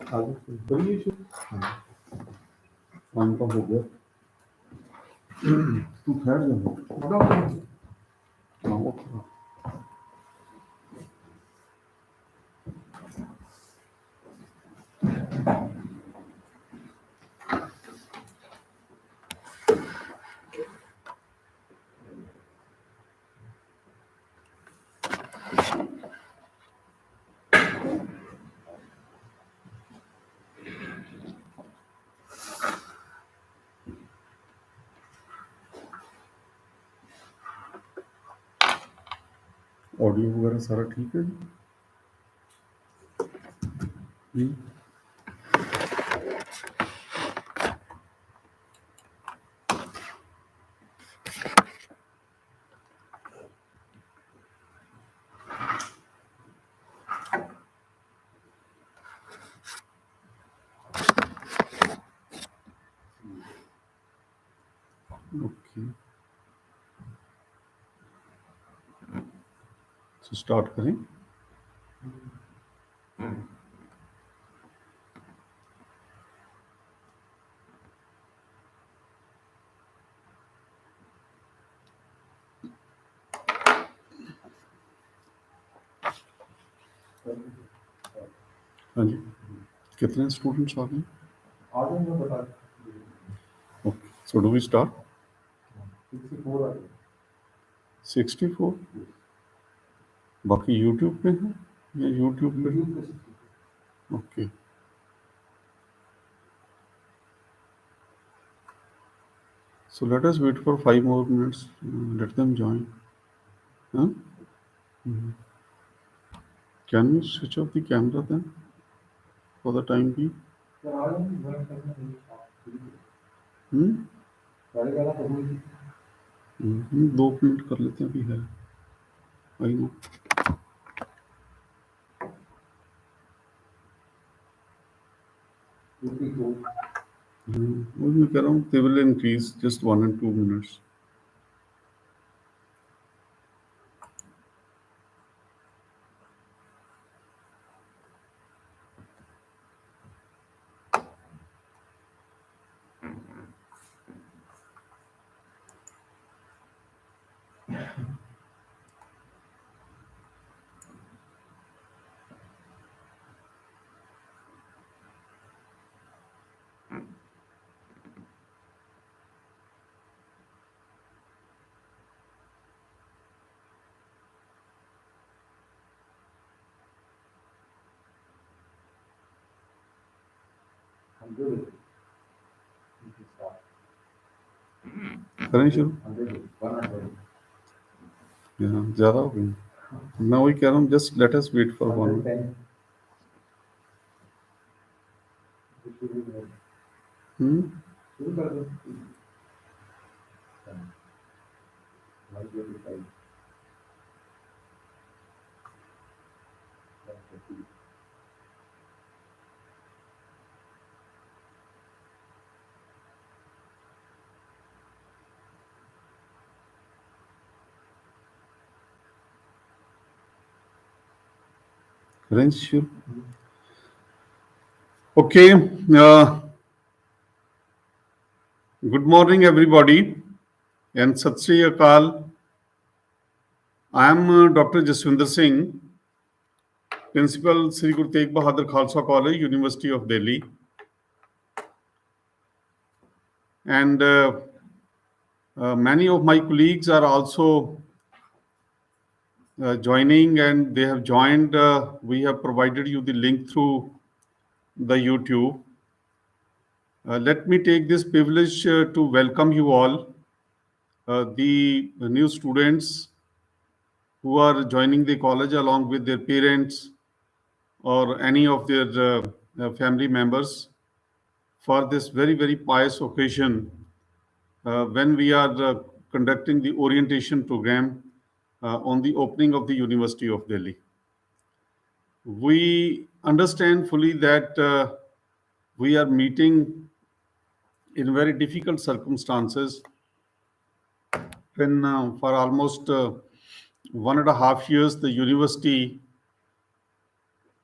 आगे से बड़ी इशू काम का हो गया। तू ठहर जा। हाँ, ओके। ऑडियो वगैरह सारा ठीक है जी? ओके, तो स्टार्ट करें। हाँ जी, कितने स्टूडेंट्स आ गए? Okay, so do we start? 64 बाकी यूट्यूब पे हैं या यूट्यूब पे? ओके, so let us wait for 5 more minutes. Let them join. Huh? Can you switch off the camera then for the time being? Hmm? 2 minute कर लेते हैं, अभी है। I know. मैं कह रहा हूँ they will increase just 1 and 2 minutes. करें शुरू? ज़्यादा हो गई। मैं वही कह रहा हूँ, just let us wait for 1. करें शुरू? Okay. Good morning, everybody, and Sat Sri Akal. I am Dr. Jaswinder Singh, Principal Sri Guru Tegh Bahadur Khalsa College, University of Delhi. And many of my colleagues are also joining, and they have joined. We have provided you the link through the YouTube. Let me take this privilege to welcome you all, the new students who are joining the college along with their parents or any of their family members for this very, very pious occasion when we are conducting the orientation program on the opening of the University of Delhi. We understand fully that we are meeting in very difficult circumstances when for almost 1.5 years the university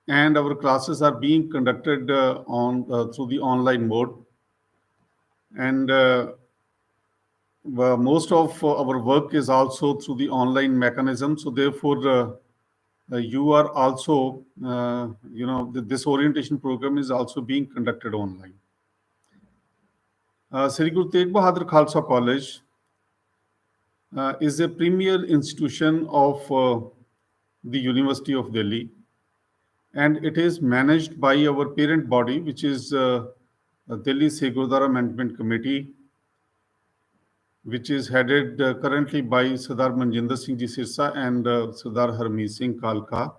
and our classes are being conducted on through the online mode. And most of our work is also through the online mechanism. So therefore, you are also, this orientation program is also being conducted online. Sri Guru Tegh Bahadur Khalsa College is a premier institution of the University of Delhi, and it is managed by our parent body, which is Delhi Sikh Gurudwara Management Committee, which is headed currently by Sardar Manjinder Singh Ji Sirsa and Sardar Harmeet Singh Kalka,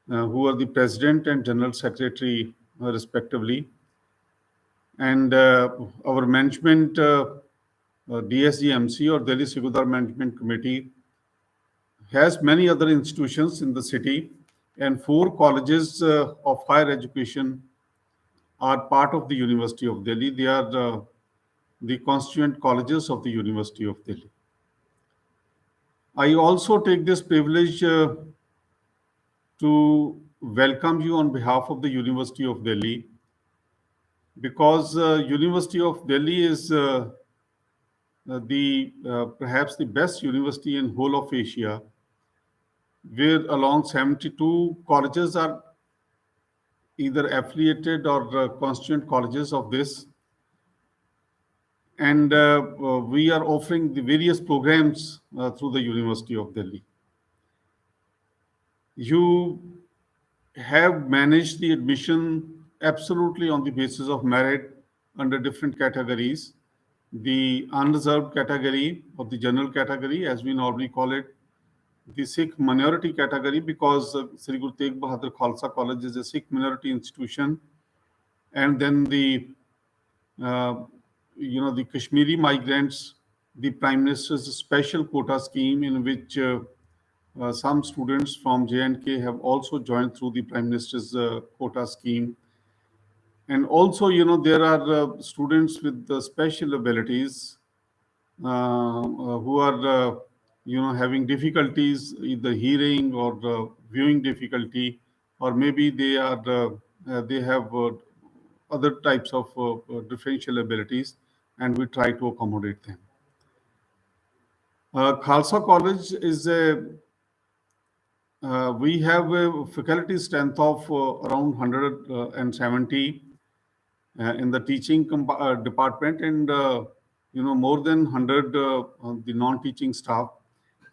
who are the president and general secretary respectively. And our management, DSGMC or Delhi Sikh Gurudwara Management Committee, has many other institutions in the city, and 4 colleges of higher education are part of the University of Delhi. They are the constituent colleges of the University of Delhi. I also take this privilege to welcome you on behalf of the University of Delhi, because University of Delhi is the perhaps the best university in whole of Asia, where along 72 colleges are either affiliated or constituent colleges of this. And we are offering the various programs through the University of Delhi. You have managed the admission absolutely on the basis of merit under different categories. The unreserved category or the general category, as we normally call it, the Sikh minority category, because Sri Guru Tegh Bahadur Khalsa College is a Sikh minority institution, and then the the Kashmiri migrants, the Prime Minister's special quota scheme, in which some students from J&K have also joined through the Prime Minister's quota scheme. And also, there are students with special abilities who are, having difficulties, either hearing or viewing difficulty, or maybe they have other types of differential abilities, and we try to accommodate them. Khalsa College is we have a faculty strength of around 170 in the teaching department, and more than 100 the non-teaching staff,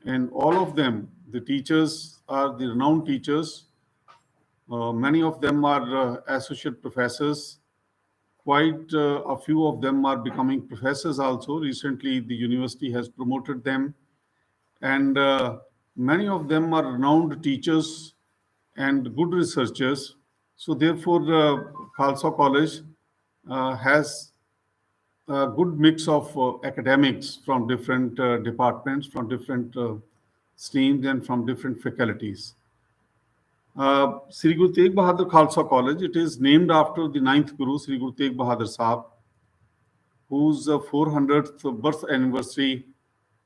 and all of them, the teachers are the renowned teachers. Many of them are associate professors. Quite a few of them are becoming professors also. Recently, the university has promoted them, and many of them are renowned teachers and good researchers. So therefore, Khalsa College has a good mix of academics from different departments, from different streams, and from different faculties. Sri Guru Tegh Bahadur Khalsa College, it is named after the 9th Guru, Sri Guru Tegh Bahadur Sahib, whose 400th birth anniversary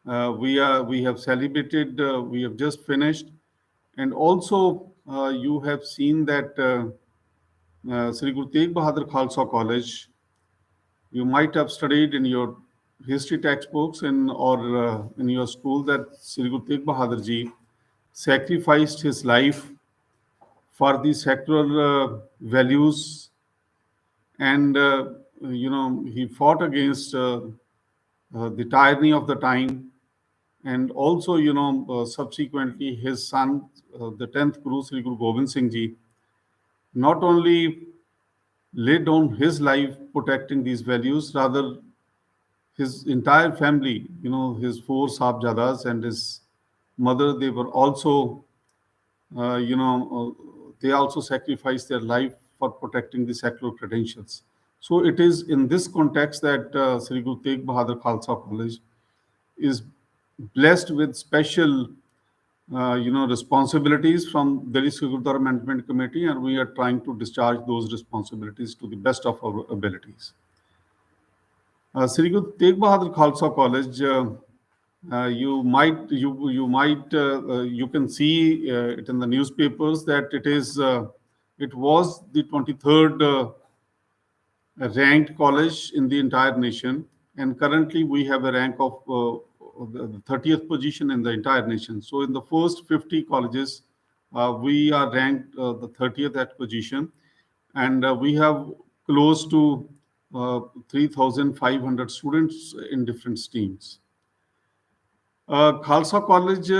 we have celebrated. We have just finished, and also you have seen that Sri Guru Tegh Bahadur Khalsa College, you might have studied in your history textbooks or in your school that Sri Guru Tegh Bahadur Ji sacrificed his life for the secular values, and he fought against the tyranny of the time. And also, subsequently, his son, the 10th Guru, Sri Guru Gobind Singh Ji, not only laid down his life protecting these values, rather his entire family, his 4 Sahibjadas and his mother, they were also, they also sacrificed their life for protecting the secular credentials. So it is in this context that Sri Guru Tegh Bahadur Khalsa College is blessed with special, responsibilities from Delhi Sikh Gurudwara Management Committee, and we are trying to discharge those responsibilities to the best of our abilities. Sri Guru Tegh Bahadur Khalsa College You can see it in the newspapers that it was the 23rd ranked college in the entire nation, and currently we have a rank of the 30th position in the entire nation. So in the first 50 colleges, we are ranked the 30th at position, and we have close to 3,500 students in different streams. Khalsa College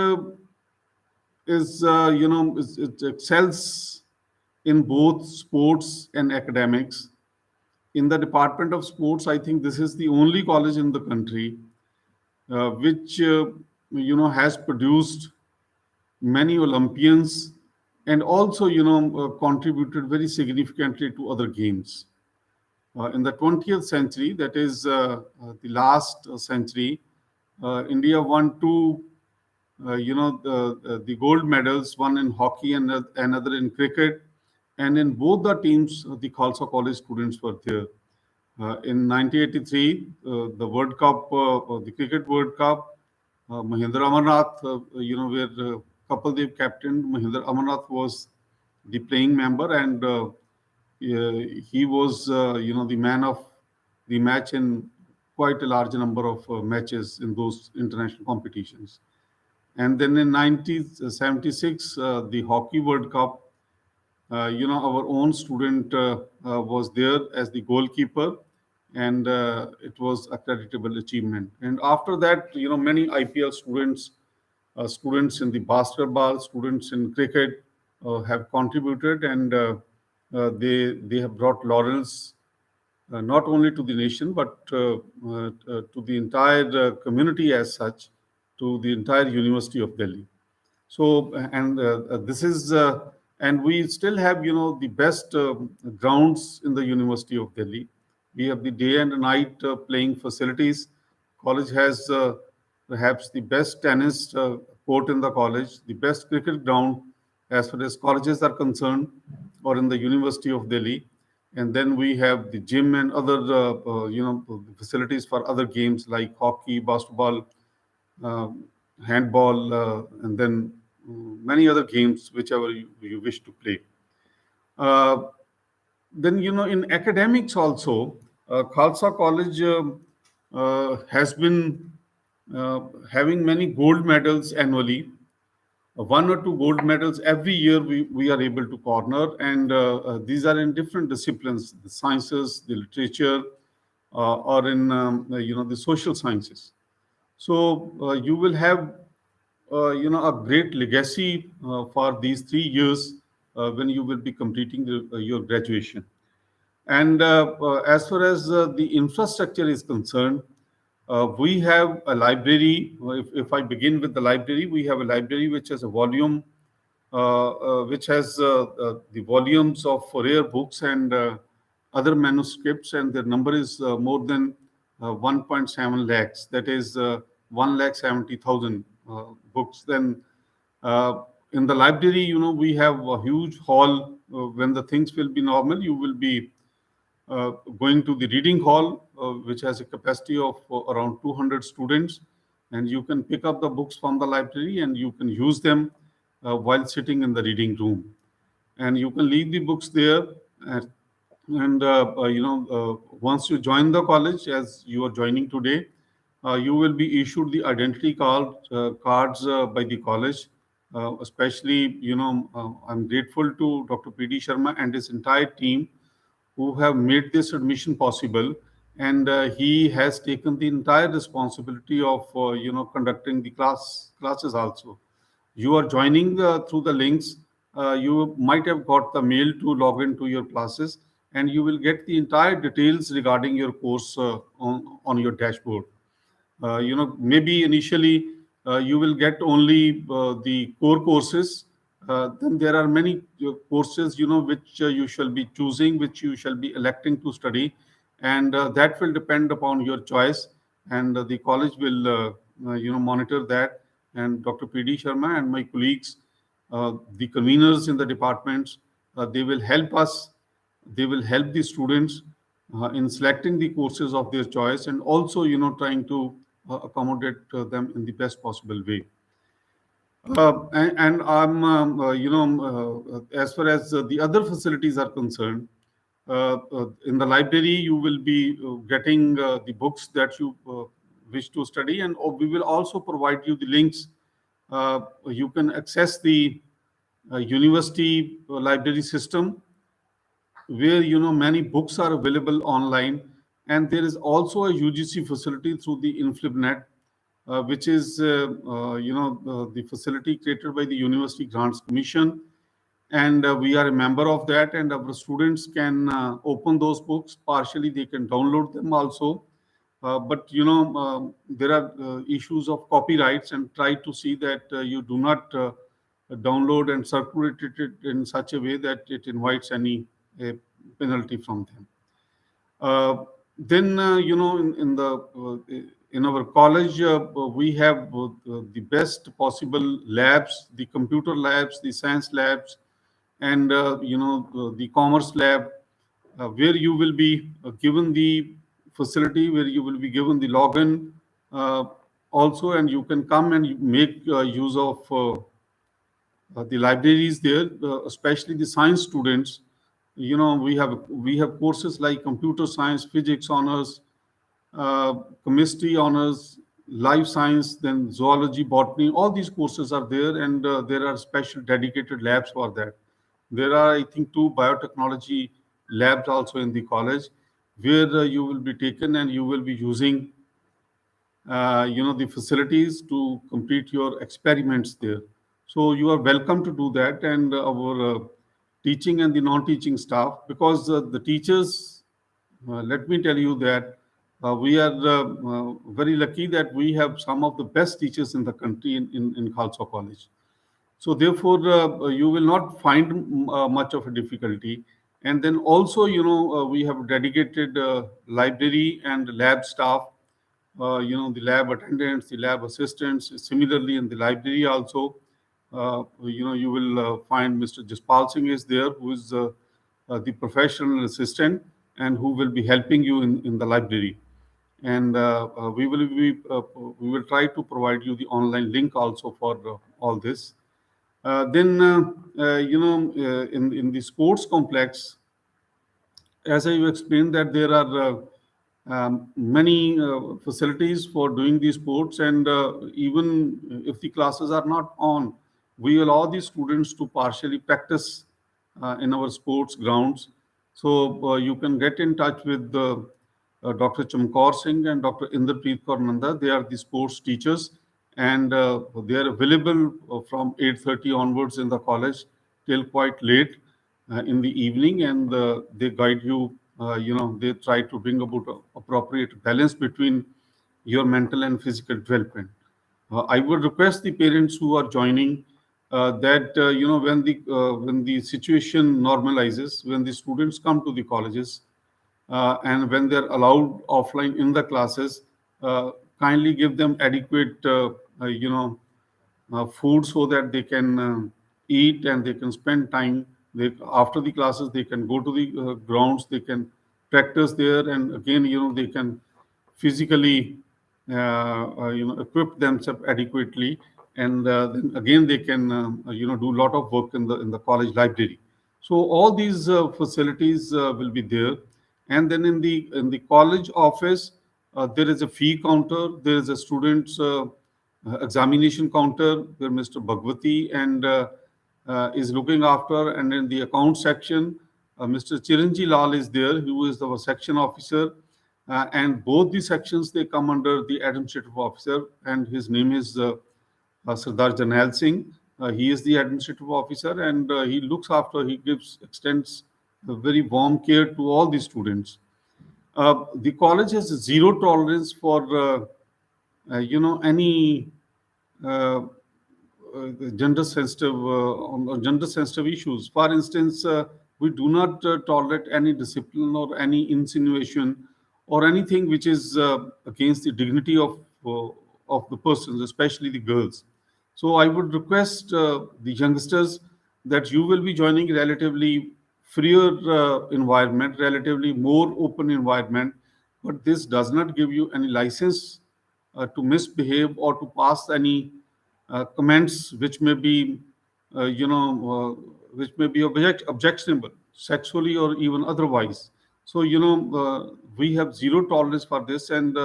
it excels in both sports and academics. In the Department of Sports, I think this is the only college in the country which has produced many Olympians, and also contributed very significantly to other games. In the 20th century, that is the last century, India won two the gold medals, one in hockey and another in cricket. And in both the teams, the Khalsa College students were there. In 1983, the World Cup, the Cricket World Cup, Mahendra Amarnath, where Kapildev captained, Mahendra Amarnath was the playing member, and he was, the man of the match in quite a large number of matches in those international competitions. And then in 1976, the Hockey World Cup, our own student was there as the goalkeeper, and it was a creditable achievement. And after that, many IPL students, students in the basketball, students in cricket have contributed, and they have brought laurels not only to the nation but to the entire community as such, to the entire University of Delhi. So, and this is, and we still have, the best grounds in the University of Delhi. We have the day and night playing facilities. College has perhaps the best tennis court in the college, the best cricket ground as far as colleges are concerned, or in the University of Delhi. And then we have the gym and other, facilities for other games like hockey, basketball, uh, handball, and then many other games, whichever you wish to play. Uh, then, in academics also, Khalsa College has been having many gold medals annually. One or two gold medals every year we are able to corner, and these are in different disciplines: the sciences, the literature, or in the social sciences. So you will have a great legacy for these 3 years when you will be completing your graduation. And as far as the infrastructure is concerned, we have a library. If I begin with the library, we have a library which has a volume, which has the volumes of rare books and other manuscripts, and their number is more than 1.7 lakhs. That is 1,70,000 books. Then in the library, we have a huge hall. When the things will be normal, you will be going to the reading hall, which has a capacity of around 200 students, and you can pick up the books from the library and you can use them while sitting in the reading room. And you can leave the books there, and once you join the college, as you are joining today, you will be issued the identity cards by the college. Especially, I'm grateful to Dr. P.D. Sharma and his entire team who have made this admission possible, and he has taken the entire responsibility of conducting the classes also. You are joining through the links. You might have got the mail to log into your classes, and you will get the entire details regarding your course on your dashboard. Maybe initially you will get only the core courses. Then there are many courses, which you shall be choosing, which you shall be electing to study, and that will depend upon your choice. And the college will, monitor that. And Dr. P.D. Sharma and my colleagues, the conveners in the departments, they will help us. They will help the students in selecting the courses of their choice, and also trying to accommodate them in the best possible way. And I'm, as far as the other facilities are concerned, in the library, you will be getting the books that you wish to study, and we will also provide you the links. You can access the university library system, where many books are available online, and there is also a UGC facility through the InflibNet, which is the facility created by the University Grants Commission, and we are a member of that, and our students can open those books partially. They can download them also, but there are issues of copyrights, and try to see that you do not download and circulate it in such a way that it invites any penalty from them. Then in our college, we have the best possible labs, the computer labs, the science labs, and the commerce lab, where you will be given the facility, where you will be given the login uh, also, and you can come and make use of the libraries there, especially the science students. We have courses like computer science, physics honors, chemistry honors, life science, then zoology, botany. All these courses are there, and there are special dedicated labs for that. There are, I think, two biotechnology labs also in the college, where you will be taken and you will be using the facilities to complete your experiments there. So you are welcome to do that, and our teaching and the non-teaching staff, because the teachers, let me tell you that we are very lucky that we have some of the best teachers in the country in Khalsa College. So therefore, you will not find much of a difficulty. And then also, we have dedicated library and lab staff, the lab attendants, the lab assistants. Similarly, in the library also, you will find Mr. Jaspal Singh is there, who is the professional assistant, and who will be helping you in the library. And we will try to provide you the online link also for all this. Then, in the sports complex, as I explained, that there are many facilities for doing these sports, and even if the classes are not on, we allow the students to partially practice in our sports grounds. So you can get in touch with Dr. Chamkaur Singh and Dr. Inderpreet Kaur Nanda. They are the sports teachers, and they are available from 8:30 onwards in the college till quite late in the evening, and they guide you. They try to bring about appropriate balance between your mental and physical development. I would request the parents who are joining that when the situation normalizes, when the students come to the colleges, and when they're allowed offline in the classes, kindly give them adequate, food, so that they can eat and they can spend time. After the classes, they can go to the grounds, they can practice there, and again, they can physically equip themselves adequately, and then again they can do a lot of work in the college library. So all these facilities will be there. And then in the college office, there is a fee counter, there is a students examination counter, where Mr. Bhagwati and is looking after. And in the account section, Mr. Chiranji Lal is there, who is our section officer. And both the sections, they come under the administrative officer, and his name is Sardar Janal Singh. He is the administrative officer, and extends a very warm care to all the students. The college has zero tolerance for any uh, gender sensitive on gender sensitive issues. For instance, we do not tolerate any discipline or any insinuation or anything which is against the dignity of the persons, especially the girls. So I would request the youngsters that you will be joining relatively freer environment, relatively more open environment, but this does not give you any license to misbehave or to pass any comments which may be, which may be objectionable, sexually or even otherwise. So, we have zero tolerance for this, and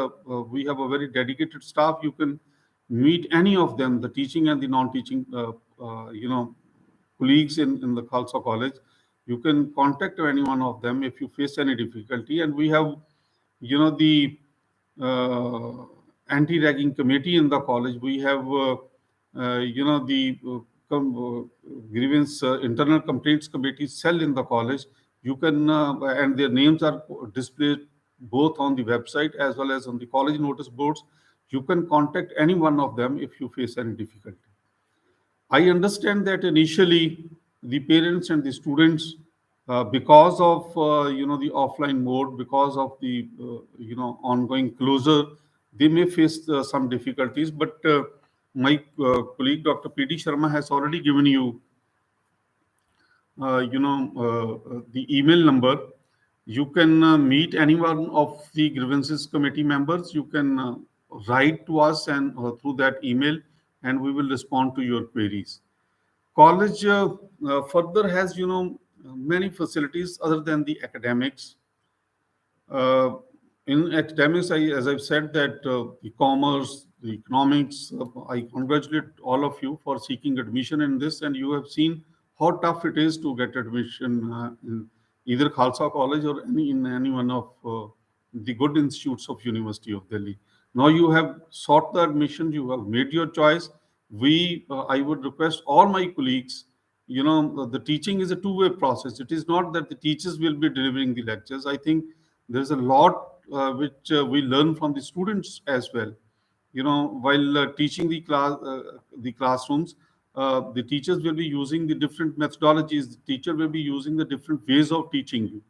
we have a very dedicated staff. You can meet any of them, the teaching and the non-teaching, colleagues in the Khalsa College. You can contact any one of them if you face any difficulty. And we have, the uh, anti-ragging committee in the college. We have, the grievance internal complaints committee cell in the college. You can, and their names are displayed both on the website as well as on the college notice boards. You can contact any one of them if you face any difficulty. I understand that initially the parents and the students, because of the offline mode, because of the ongoing closure, they may face some difficulties. But my colleague Dr. P.D. Sharma has already given you the email number. You can meet any one of the grievances committee members. You can write to us and through that email, and we will respond to your queries. College further has, many facilities other than the academics. Uh, in academics, as I've said, that the commerce, the economics, I congratulate all of you for seeking admission in this, and you have seen how tough it is to get admission in either Khalsa College or in any one of the good institutes of University of Delhi. Now you have sought the admission, you have made your choice. I would request all my colleagues, the teaching is a two-way process. It is not that the teachers will be delivering the lectures. I think there's a lot which we learn from the students as well. While teaching the classrooms, the teachers will be using the different methodologies. The teacher will be using the different ways of teaching you.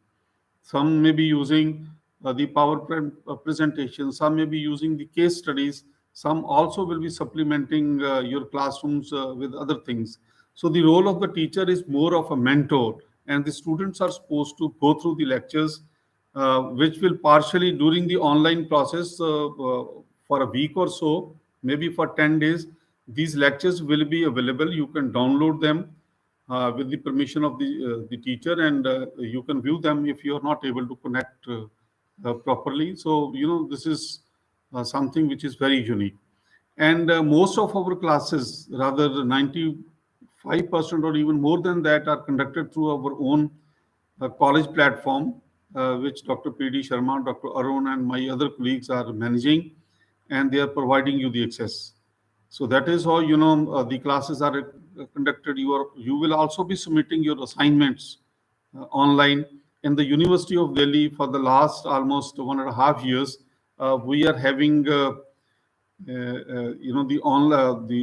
Some may be using the PowerPoint presentation. Some may be using the case studies. Some also will be supplementing your classrooms with other things. So the role of the teacher is more of a mentor, and the students are supposed to go through the lectures, which will partially during the online process for a week or so, maybe for 10 days. These lectures will be available. You can download them with the permission of the teacher, and you can view them if you are not able to connect properly. So this is something which is very unique. And most of our classes, rather 95% or even more than that, are conducted through our own college platform, which Dr. P.D. Sharma, Dr. Arun, and my other colleagues are managing, and they are providing you the access. So that is how the classes are conducted. You will also be submitting your assignments online in the University of Delhi for the last almost 1.5 years. We are having the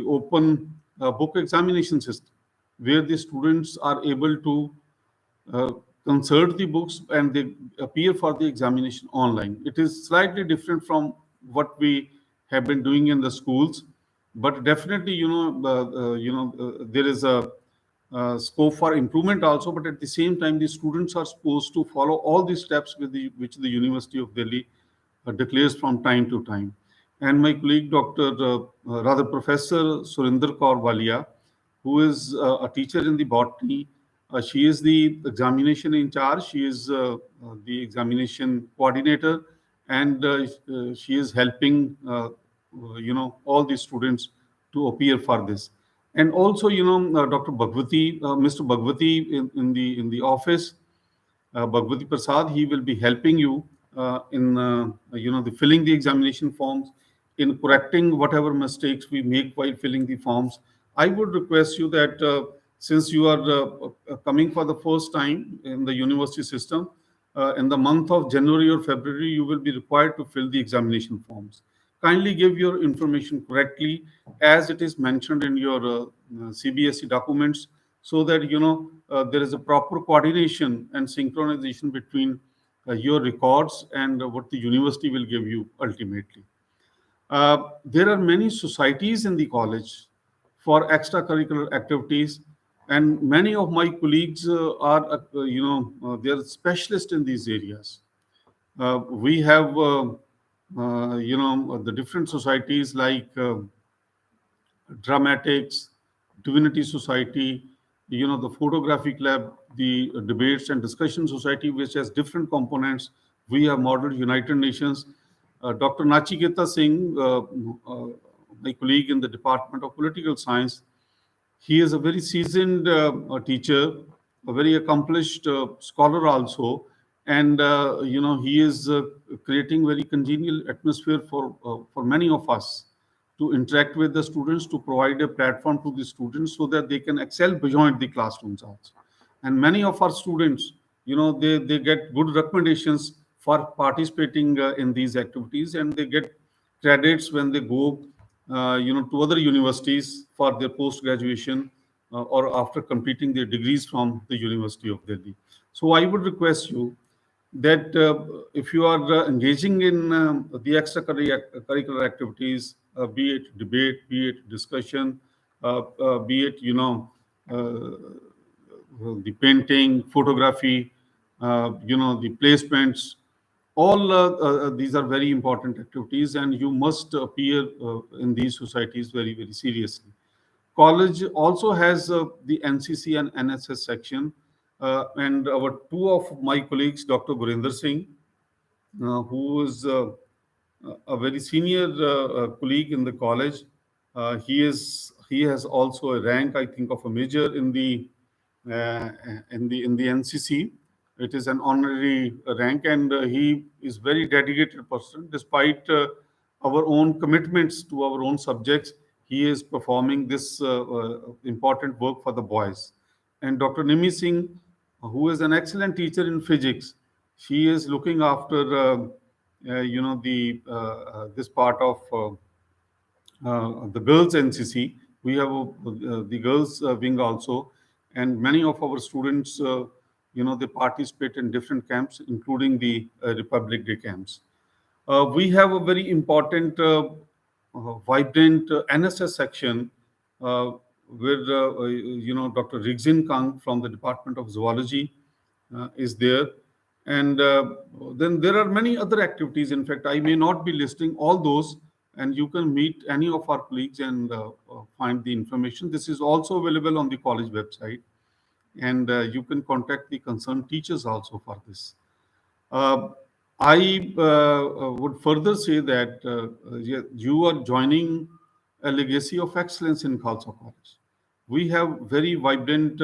open book examination system, where the students are able to uh, consult the books and they appear for the examination online. It is slightly different from what we have been doing in the schools, but definitely, there is a scope for improvement also. But at the same time, the students are supposed to follow all the steps which the University of Delhi declares from time to time. And my colleague, rather Professor Surinder Kaur Walia, who is a teacher in the botany, she is the examination in charge. She is the examination coordinator, and she is helping, all the students to appear for this. And also, Dr. Bhagwati, Mr. Bhagwati in the office, Bhagwati Prasad, he will be helping you in the filling the examination forms, in correcting whatever mistakes we make while filling the forms. I would request you that since you are coming for the first time in the university system, in the month of January or February, you will be required to fill the examination forms. Kindly give your information correctly as it is mentioned in your CBSE documents, so that there is a proper coordination and synchronization between your records and what the university will give you ultimately. There are many societies in the college for extracurricular activities, and many of my colleagues are, they are specialists in these areas. We have the different societies like dramatics, divinity society, the photographic lab, the debates and discussion society, which has different components. We have modeled United Nations. Dr. Nachiketa Singh, my colleague in the Department of Political Science, he is a very seasoned teacher, a very accomplished scholar also, and he is creating very congenial atmosphere for many of us to interact with the students, to provide a platform to the students so that they can excel beyond the classrooms also. And many of our students, they get good recommendations for participating in these activities, and they get credits when they go to other universities for their post graduation or after completing their degrees from the University of Delhi. So I would request you that if you are engaging in the extracurricular activities, be it debate, be it discussion, be it the painting, photography, the placements, all these are very important activities, and you must appear in these societies very, very seriously. College also has the NCC and NSS section, and our two of my colleagues, Dr. Gurinder Singh, who is a very senior colleague in the college. He has also a rank, I think, of a major uh, in the NCC. It is an honorary rank, and he is very dedicated person. Despite our own commitments to our own subjects, he is performing this important work for the boys. And Dr. Nimi Singh, who is an excellent teacher in physics, she is looking after the this part of the girls NCC. We have the girls wing also, and many of our students, they participate in different camps, including the Republic Day camps. We have a very important, vibrant NSS section where Dr. Rigzin Kang from the Department of Zoology is there. And then there are many other activities. In fact, I may not be listing all those, and you can meet any of our colleagues and find the information. This is also available on the college website, and you can contact the concerned teachers also for this. Uh, I would further say that you are joining a legacy of excellence in Khalsa College. We have very vibrant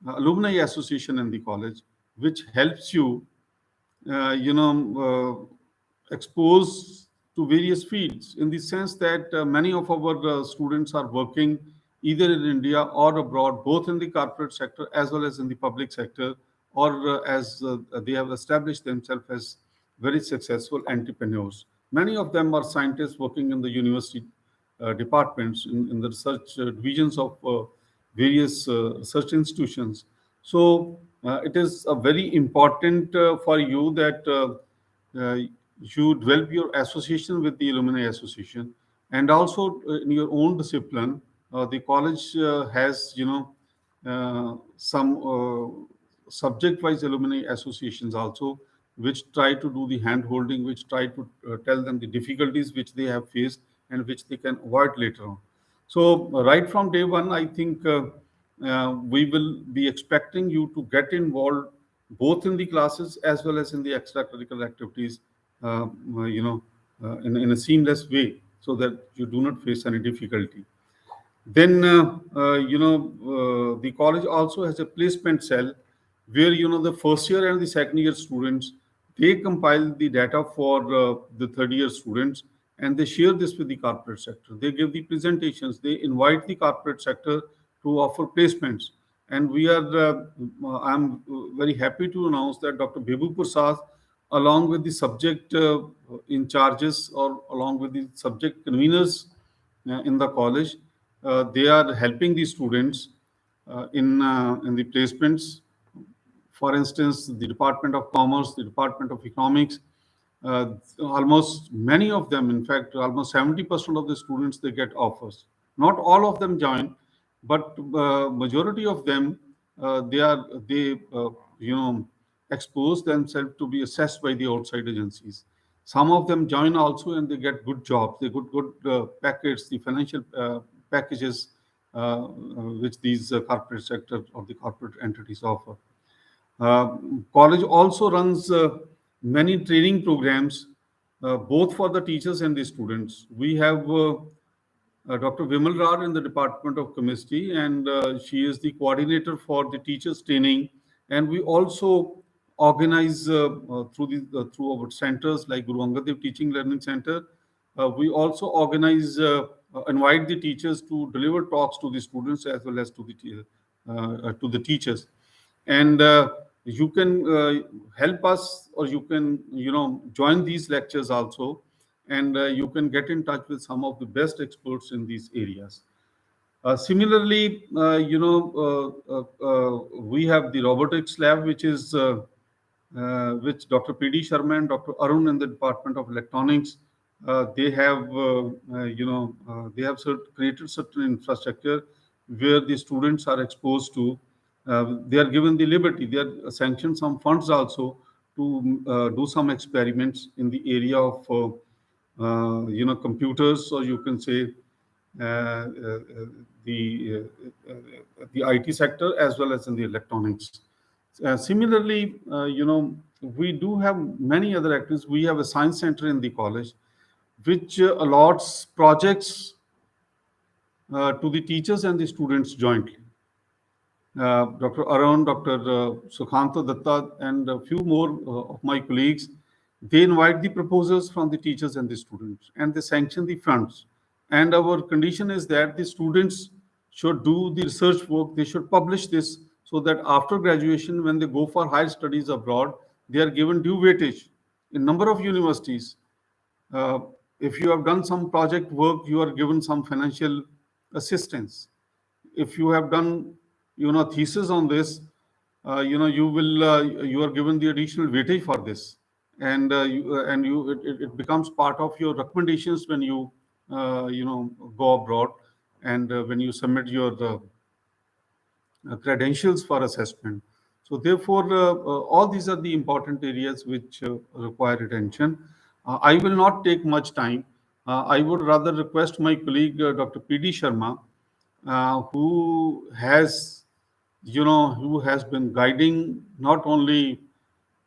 alumni association in the college, which helps you, exposed to various fields in the sense that many of our students are working either in India or abroad, both in the corporate sector as well as in the public sector, or as they have established themselves as very successful entrepreneurs. Many of them are scientists working in the university departments, in the research divisions of various research institutions. So it is a very important for you that you develop your association with the Alumni Association, and also in your own discipline. The college has, some subject-wise alumni associations also, which try to do the hand-holding, which try to tell them the difficulties which they have faced and which they can avoid later on. So right from day one, I think we will be expecting you to get involved both in the classes as well as in the extracurricular activities, in a seamless way, so that you do not face any difficulty. Then, the college also has a placement cell where, the first year and the second year students, they compile the data for the third year students, and they share this with the corporate sector. They give the presentations, they invite the corporate sector to offer placements. And I'm very happy to announce that Dr. Bibu Prasad, along with the subject in charges, or along with the subject conveners in the college, they are helping the students in the placements. For instance, the Department of Commerce, the Department of Economics, almost many of them, in fact, almost 70% of the students, they get offers. Not all of them join, but majority of them, they expose themselves to be assessed by the outside agencies. Some of them join also and they get good jobs, they get good packets, the financial packages which these corporate sector or the corporate entities offer. College also runs many training programs, both for the teachers and the students. We have Dr. Vimal Raj in the Department of Chemistry, and she is the coordinator for the teachers training. And we also organize through our centers like Guru Angad Dev Teaching Learning Center. We also organize, invite the teachers to deliver talks to the students as well as to the teachers. And you can help us, or you can join these lectures also, and you can get in touch with some of the best experts in these areas. Similarly, we have the robotics lab, which Dr. P.D. Sharma and Dr. Arun in the Department of Electronics, they have, they have created certain infrastructure where the students are exposed to. They are given the liberty. They are sanctioned some funds also to do some experiments in the area of, computers, or you can say uh, uh, the the IT sector as well as in the electronics. Similarly, we do have many other activities. We have a science center in the college, which allots projects to the teachers and the students jointly. Dr. Arun, Dr. Sukhanta Datta, and a few more of my colleagues, they invite the proposals from the teachers and the students, and they sanction the funds. And our condition is that the students should do the research work, they should publish this, so that after graduation, when they go for higher studies abroad, they are given due weightage. In number of universities, uh, if you have done some project work, you are given some financial assistance. If you have done thesis on this, you are given the additional weightage for this, and it becomes part of your recommendations when you go abroad, and when you submit your credentials for assessment. So therefore, all these are the important areas which require attention. I will not take much time. I would rather request my colleague, Dr. P.D. Sharma, who has, who has been guiding not only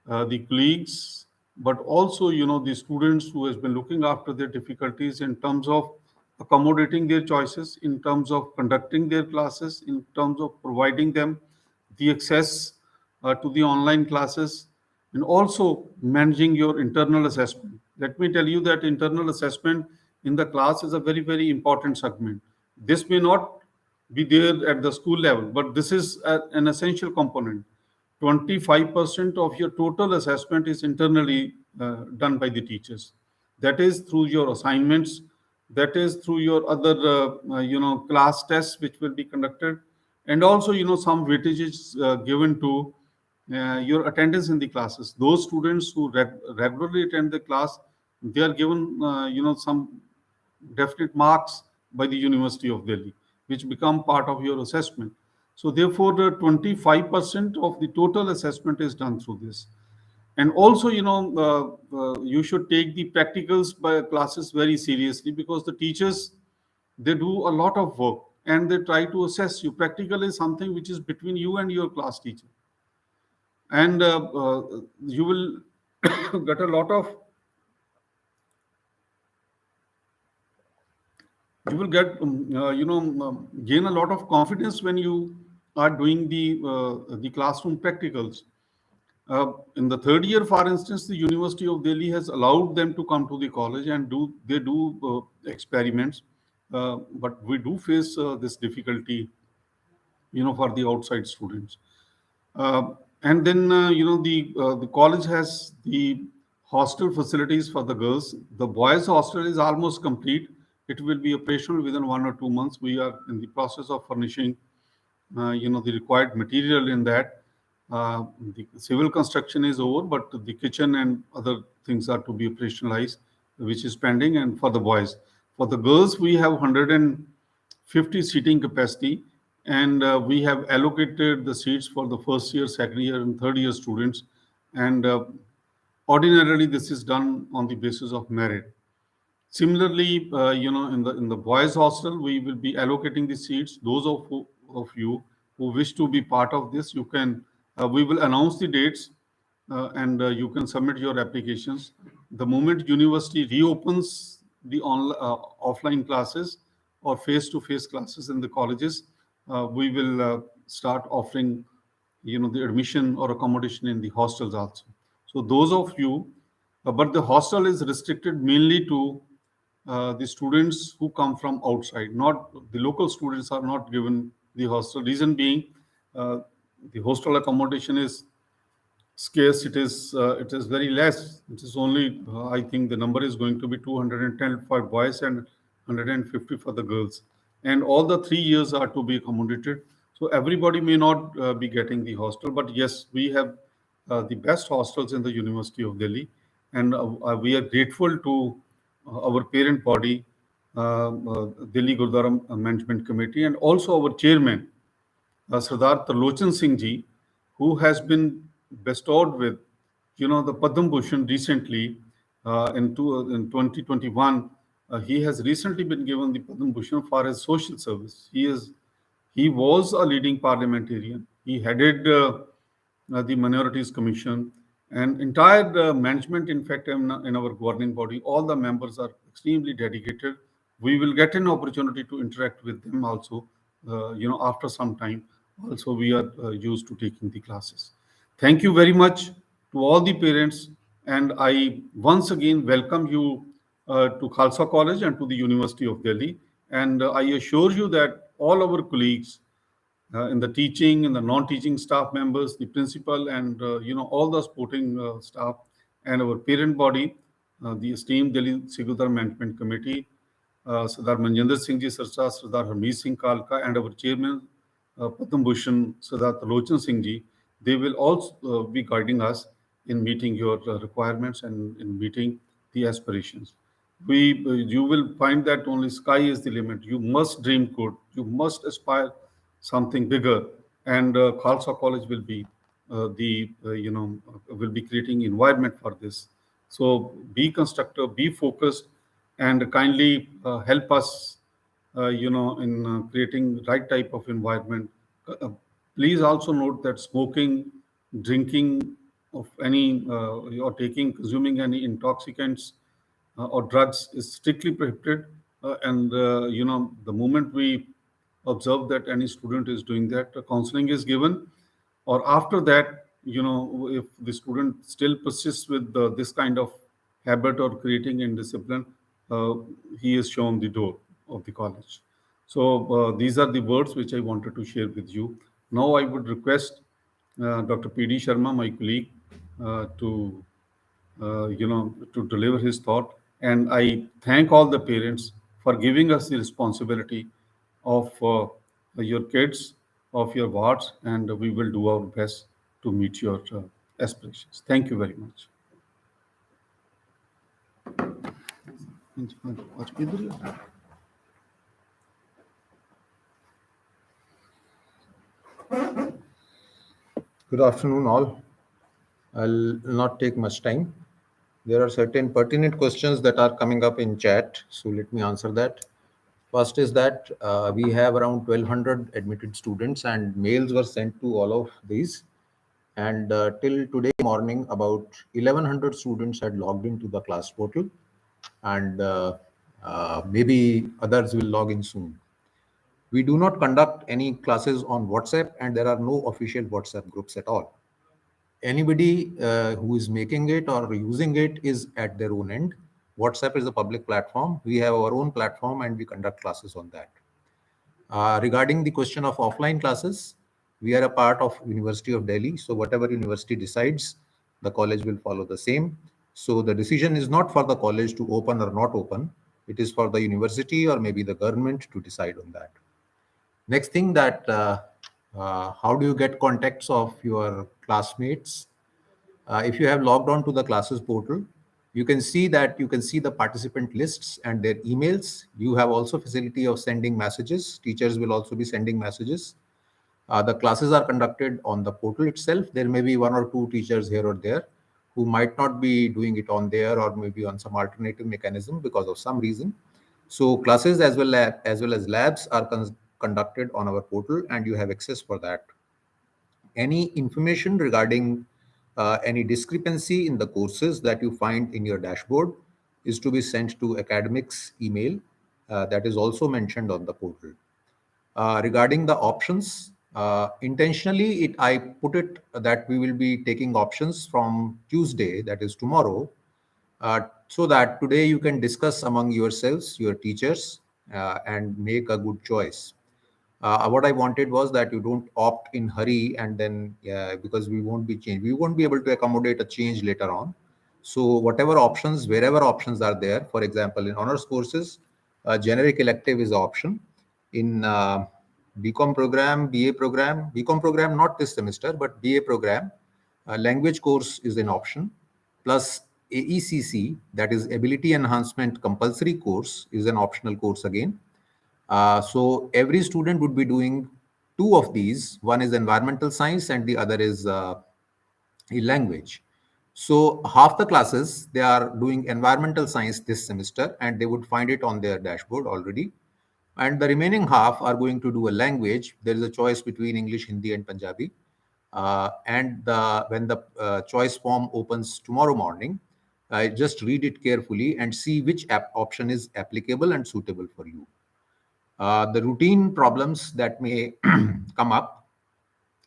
the colleagues, but also, the students, who has been looking after their difficulties in terms of accommodating their choices, in terms of conducting their classes, in terms of providing them the access to the online classes, and also managing your internal assessment. Let me tell you that internal assessment in the class is a very, very important segment. This may not be there at the school level, but this is an essential component. 25% of your total assessment is internally done by the teachers. That is through your assignments, that is through your other class tests which will be conducted, and also some weightages given to your attendance in the classes. Those students who regularly attend the class, they are given some definite marks by the University of Delhi, which become part of your assessment. So therefore, the 25% of the total assessment is done through this. And also, you should take the practicals by classes very seriously, because the teachers, they do a lot of work and they try to assess you. Practical is something which is between you and your class teacher, and you will get a lot of you will get gain a lot of confidence when you are doing the classroom practicals. In the third year, for instance, the University of Delhi has allowed them to come to the college and do experiments, but we do face this difficulty, for the outside students. Uh, and then the college has the hostel facilities for the girls. The boys' hostel is almost complete. It will be operational within 1 or 2 months. We are in the process of furnishing, the required material in that. The civil construction is over, but the kitchen and other things are to be operationalized, which is pending. And for the boys, for the girls, we have 150 seating capacity, and we have allocated the seats for the first year, second year, and third year students. And Ordinarily, this is done on the basis of merit. Similarly, in the boys' hostel, we will be allocating the seats. Those of you who wish to be part of this, you can. We will announce the dates, and you can submit your applications. The moment university reopens the offline classes or face-to-face classes in the colleges, we will start offering, the admission or accommodation in the hostels also. So those of you, but the hostel is restricted mainly to the students who come from outside. Not the local students are not given the hostel. Reason being, uh, the hostel accommodation is scarce. It is very less. It is only, I think the number is going to be 210 for boys and 150 for the girls, and all the 3 years are to be accommodated. So everybody may not be getting the hostel, but yes, we have the best hostels in the University of Delhi, and we are grateful to our parent body, Delhi Gurudwara Management Committee, and also our chairman, Sardar Tarlochan Singh ji, who has been bestowed with, the Padma Bhushan recently in 2021. He has recently been given the Padma Bhushan for his social service. He was a leading parliamentarian. He headed the Minorities Commission and entire management. In fact, in our governing body, all the members are extremely dedicated. We will get an opportunity to interact with them also, after some time. Also, we are used to taking the classes. Thank you very much to all the parents, and I once again welcome you to Khalsa College and to the University of Delhi. And I assure you that all our colleagues in the teaching and the non-teaching staff members, the principal, and all the supporting staff, and our parent body, the esteemed Delhi Sikh Management Committee, Sardar Manjinder Singh Ji Sarcha, Sardar Harmeet Singh Kalka, and our chairman, Padma Bhushan Sardar Talochan Singh Ji. They will also be guiding us in meeting your requirements and in meeting the aspirations. You will find that only sky is the limit. You must dream good. You must aspire something bigger, and Khalsa College will be will be creating environment for this. So be constructive, be focused, and kindly help us, in creating right type of environment. Please also note that smoking, drinking of any, or consuming any intoxicants or drugs is strictly prohibited. And the moment we observe that any student is doing that, counseling is given. Or after that, if the student still persists with this kind of habit or creating indiscipline, uh, he is shown the door of the college. So these are the words which I wanted to share with you. Now I would request Dr. P.D. Sharma, my colleague, to deliver his thought. And I thank all the parents for giving us the responsibility of your kids, of your wards, and we will do our best to meet your aspirations. Thank you very much. Good afternoon, all. I'll not take much time. There are certain pertinent questions that are coming up in chat, so let me answer that. First is that we have around 1,200 admitted students, and mails were sent to all of these. And till today morning, about 1,100 students had logged into the class portal, and maybe others will log in soon. We do not conduct any classes on WhatsApp, and there are no official WhatsApp groups at all. Anybody who is making it or using it is at their own end. WhatsApp is a public platform. We have our own platform and we conduct classes on that. Regarding the question of offline classes, we are a part of University of Delhi. So whatever university decides, the college will follow the same. So the decision is not for the college to open or not open. It is for the university or maybe the government to decide on that. Next thing, that how do you get contacts of your classmates? If you have logged on to the classes portal, you can see the participant lists and their emails. You have also facility of sending messages. Teachers will also be sending messages. The classes are conducted on the portal itself. There may be one or two teachers here or there who might not be doing it on there or maybe on some alternative mechanism because of some reason. So classes as well as labs are conducted on our portal, and you have access for that. Any information regarding any discrepancy in the courses that you find in your dashboard is to be sent to academics email that is also mentioned on the portal. Regarding the options, intentionally I put it that we will be taking options from Tuesday, that is tomorrow, so that today you can discuss among yourselves, your teachers, and make a good choice. What I wanted was that you don't opt in hurry, and then because we won't be able to accommodate a change later on. So whatever options, wherever options are there, for example, in honors courses, generic elective is option. In BCom program, BCom program not this semester, but BA program, language course is an option. Plus AECC, that is Ability Enhancement Compulsory Course, is an optional course again. So every student would be doing two of these. One is environmental science and the other is language. So half the classes, they are doing environmental science this semester, and they would find it on their dashboard already. And the remaining half are going to do a language. There is a choice between English, Hindi, and Punjabi. When the choice form opens tomorrow morning, just read it carefully and see which option is applicable and suitable for you. The routine problems that may come up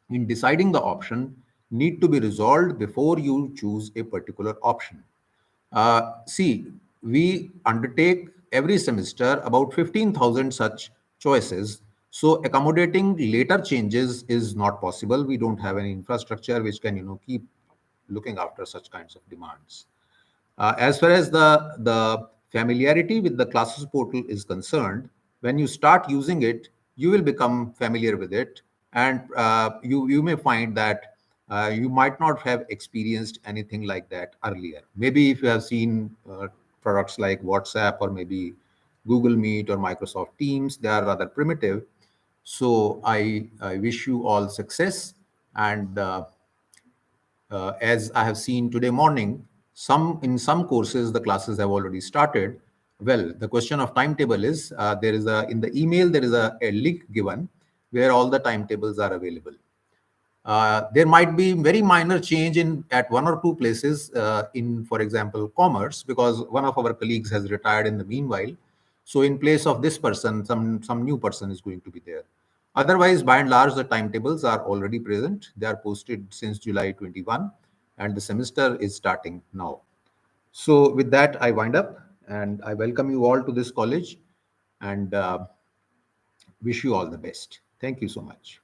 in deciding the option need to be resolved before you choose a particular option. See, we undertake every semester about 15,000 such choices. So accommodating later changes is not possible. We don't have any infrastructure which can, keep looking after such kinds of demands. As far as the familiarity with the classes portal is concerned, when you start using it, you will become familiar with it, and you may find that you might not have experienced anything like that earlier. Maybe if you have seen products like WhatsApp or maybe Google Meet or Microsoft Teams, they are rather primitive. So I wish you all success, and as I have seen today morning, in some courses the classes have already started. Well, the question of timetable is there is in the email there is a link given where all the timetables are available. There might be very minor change in at one or two places in, for example, commerce, because one of our colleagues has retired in the meanwhile. So in place of this person, some new person is going to be there. Otherwise, by and large, the timetables are already present. They are posted since July 21, and the semester is starting now. So with that, I wind up, and I welcome you all to this college, and wish you all the best. Thank you so much.